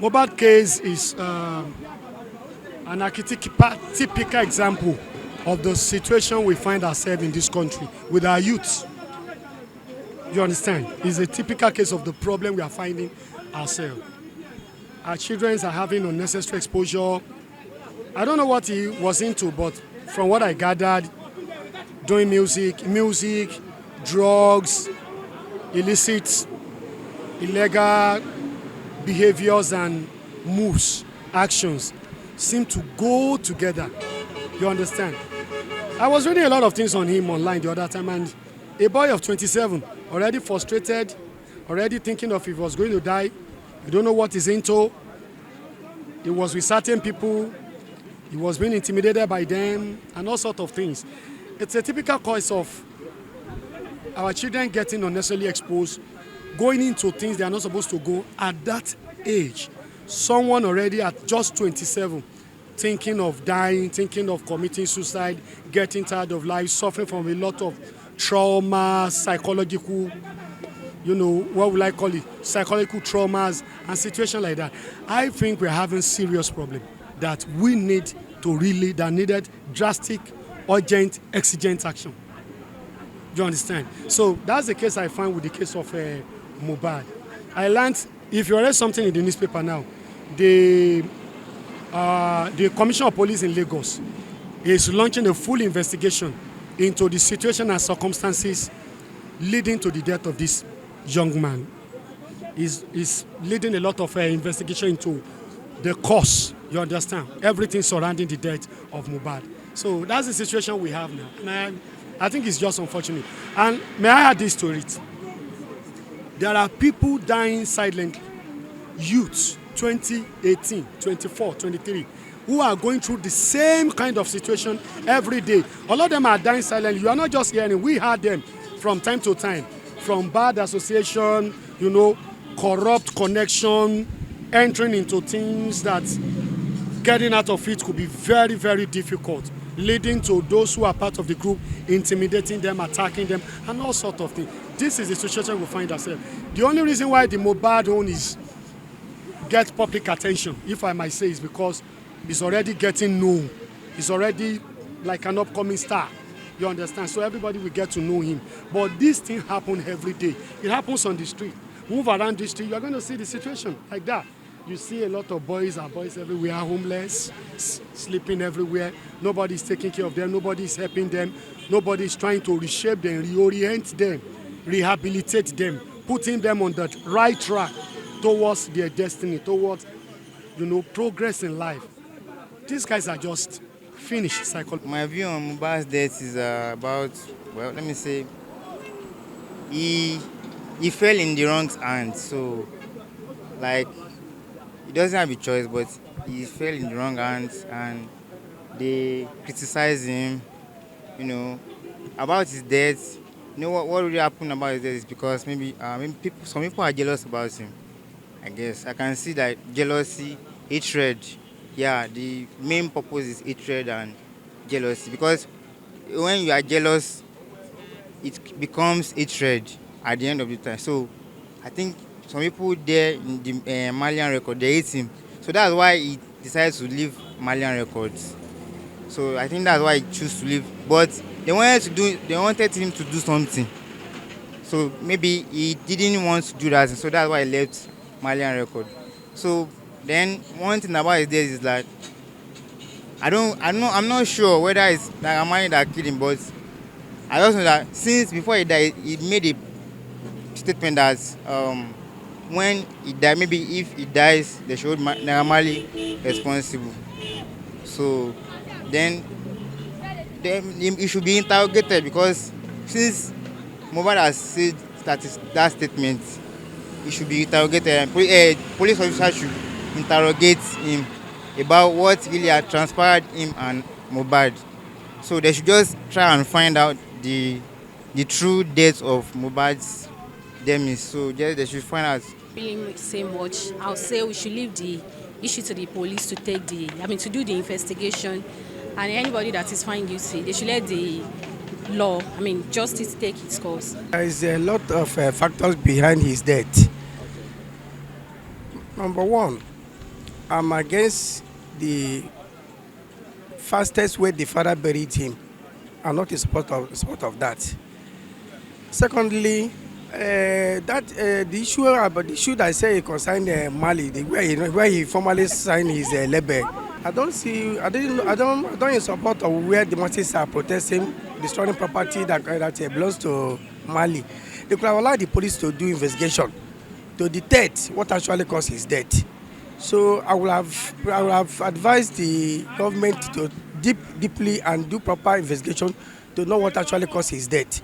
Mohbad case is an typical example of the situation we find ourselves in this country with our youth. You understand? It's a typical case of the problem we are finding ourselves. Our children are having unnecessary exposure. I don't know what he was into, but from what I gathered, doing music, drugs, illicit, illegal behaviors and moves, actions seem to go together. You understand? I was reading a lot of things on him online the other time, and a boy of 27, already frustrated, already thinking of if he was going to die. You don't know what he's into. He was with certain people. He was being intimidated by them and all sorts of things. It's a typical cause of our children getting unnecessarily exposed, going into things they are not supposed to go at that age. Someone already at just 27 thinking of dying, thinking of committing suicide, getting tired of life, suffering from a lot of trauma, psychological, what will I call it, psychological traumas and situations like that. I think we're having serious problem that we need to that needed drastic, urgent, exigent action. Do you understand? So that's the case I find with the case of Mohbad. I learned, if you read something in the newspaper now, the Commissioner of Police in Lagos is launching a full investigation into the situation and circumstances leading to the death of this young man. Is leading a lot of investigation into the cause, you understand? Everything surrounding the death of Mohbad. So that's the situation we have now. And I think it's just unfortunate. And may I add this to it? There are people dying silently, youths, 20, 18, 24, 23, who are going through the same kind of situation every day. All of them are dying silently. You are not just hearing, we heard them from time to time, from bad association, corrupt connection, entering into things that getting out of it could be very, very difficult, leading to those who are part of the group intimidating them, attacking them, and all sorts of things. This is the situation we find ourselves. The only reason why the Mohbad own get public attention, if I might say, is because it's already getting known. It's already like an upcoming star. You understand? So everybody will get to know him. But this thing happens every day. It happens on the street. Move around the street, you're going to see the situation like that. You see a lot of boys everywhere, homeless, sleeping everywhere. Nobody's taking care of them. Nobody's helping them. Nobody's trying to reshape them, reorient them, rehabilitate them, putting them on the right track towards their destiny, towards, progress in life. These guys are just finished psychologically. My view on Mohbad's death is about, let me say, he fell in the wrong hands. So, he doesn't have a choice, but he fell in the wrong hands, and they criticize him, about his death. What really happened about his death is because maybe some people are jealous about him. I guess I can see that jealousy, hatred. Yeah, the main purpose is hatred and jealousy, because when you are jealous, it becomes hatred at the end of the time. So I think some people there in the Malian record, they hate him. So that's why he decided to leave Malian Records. So I think that's why he chose to leave. But they wanted him to do something. So maybe he didn't want to do that, so that's why he left Malian Record. So then one thing about his death is that I'm not sure whether it's Aramide that killed him, but I just know that since before he died, he made a statement that when he died, maybe if he dies, they should hold Aramide responsible. So then he should be interrogated, because since Mohbad has said that statement, he should be interrogated. Police officers should interrogate him about what really had transpired him and Mohbad. So they should just try and find out the true date of Mohbad's demise. So they should find out. Really say much. I'll say we should leave the issue to the police to take to do the investigation, and anybody that is found guilty, they should let the law, justice take its course. There is a lot of factors behind his death. Number one, I'm against the fastest way the father buried him. I'm not in support of that. Secondly, the issue that I say concerning Mali, where he formally signed his label. I don't in support of where the masses are protesting, destroying property that belongs to Mali. They could have allowed the police to do investigation to detect what actually caused his death. So I will have advised the government to deeply and do proper investigation to know what actually caused his death.